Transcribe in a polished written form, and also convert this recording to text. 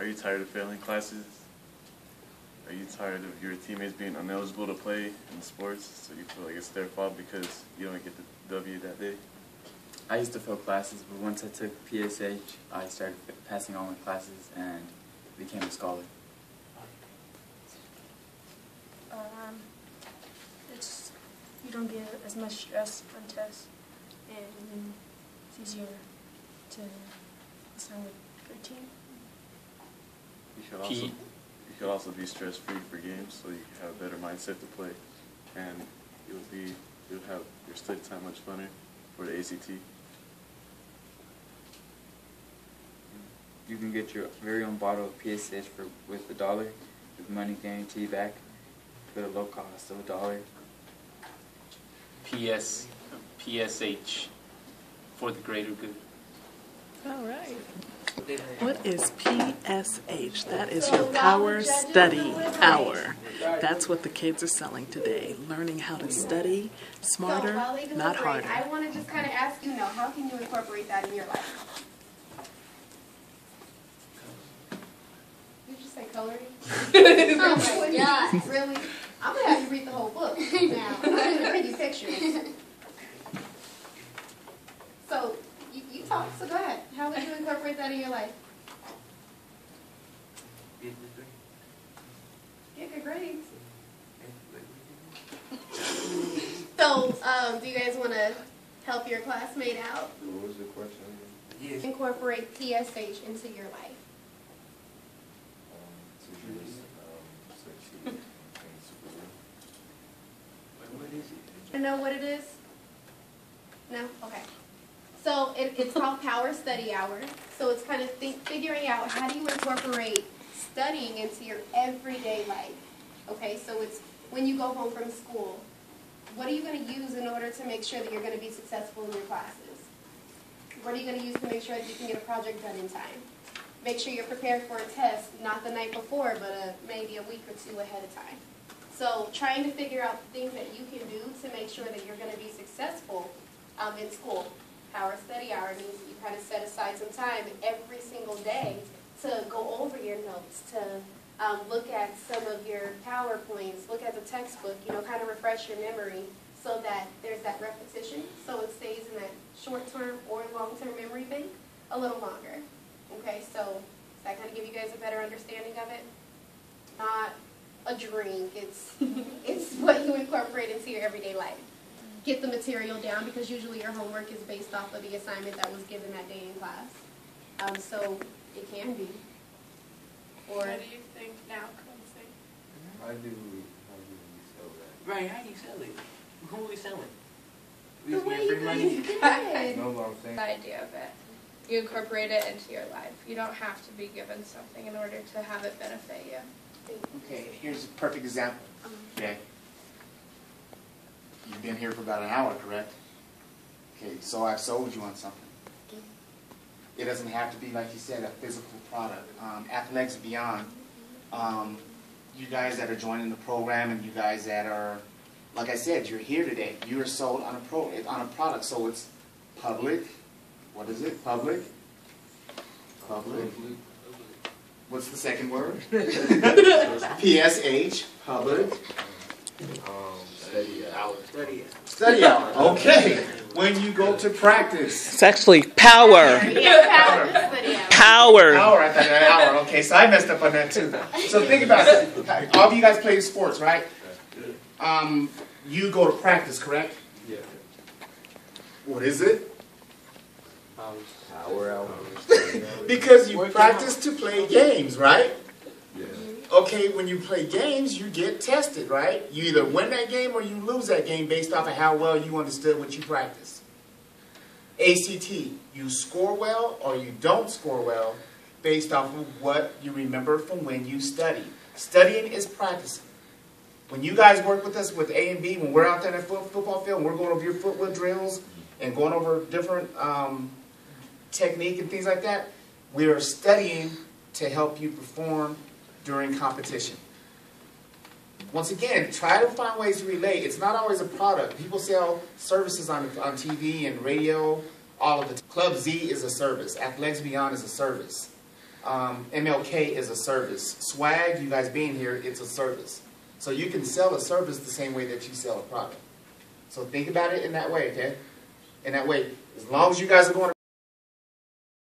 Are you tired of failing classes? Are you tired of your teammates being ineligible to play in sports, so you feel like it's their fault because you don't get the W that day? I used to fail classes, but once I took PSH, I started passing all my classes and became a scholar. You don't get as much stress on tests, and it's easier to assign with your team. You should also be stress-free for games, so you can have a better mindset to play, and you'll have your study time much funner for the ACT. You can get your very own bottle of PSH with $1 with money guarantee back for the low cost of $1. PSH for the greater good. All right. What is PSH? That is your Power Study Hour. That's what the kids are selling today. Learning how to study smarter, not harder. I want to just kind of ask you now, how can you incorporate that in your life? Did you say coloring? Oh my God, really? I'm going to have you read the whole book now. I'm going to bring you pictures. So, you talk, so go ahead. How would you incorporate that in your life? Get good grades. So, do you guys want to help your classmate out? What was the question? Yes. Incorporate PSH into your life. You know what it is? No? Okay. So it's called Power Study Hour. So it's kind of figuring out how do you incorporate studying into your everyday life. Okay, so it's when you go home from school, what are you going to use in order to make sure that you're going to be successful in your classes? What are you going to use to make sure that you can get a project done in time? Make sure you're prepared for a test, not the night before, but maybe a week or two ahead of time. So trying to figure out things that you can do to make sure that you're going to be successful in school. Power Study Hour means you kind of set aside some time every single day to go over your notes, to look at some of your PowerPoints, look at the textbook, you know, kind of refresh your memory so that there's that repetition, so it stays in that short-term or long-term memory bank a little longer. Okay, so does that kind of give you guys a better understanding of it? Not a drink, it's what you incorporate into your everyday life. Get the material down, because usually your homework is based off of the assignment that was given that day in class. So it can be. Or what do you think now, Quincy? How do we sell that? Right, how do you sell it? Who are we selling? We the just way get you free money? guys No, what I'm saying. The idea of it. You incorporate it into your life. You don't have to be given something in order to have it benefit you. Okay, here's a perfect example. Okay. You've been here for about an hour, correct? Okay, so I've sold you on something. It doesn't have to be, like you said, a physical product. Athletics Beyond, you guys that are joining the program and you guys that are, like I said, you're here today. You are sold on a product, so it's public. What is it? Public. What's the second word? PSH. Public. Study hour. Study hour. Okay. When you go to practice. It's actually power. Power. Hour. I thought an hour. Okay, so I messed up on that too. So think about it. All of you guys play sports, right? You go to practice, correct? Yeah. What is it? Hour. Because you practice to play games, right? Yeah. Okay, when you play games, you get tested, right? You either win that game or you lose that game based off of how well you understood what you practiced. ACT, you score well or you don't score well based off of what you remember from when you studied. Studying is practicing. When you guys work with us with A and B, when we're out there in the football field and we're going over your footwork drills and going over different technique and things like that, we are studying to help you perform during competition. Once again, try to find ways to relate. It's not always a product. People sell services on TV and radio, all of the Club Z is a service. Athletics Beyond is a service. MLK is a service. S.W.A.G, you guys being here, it's a service. So you can sell a service the same way that you sell a product. So think about it in that way, okay? In that way, as long as you guys are going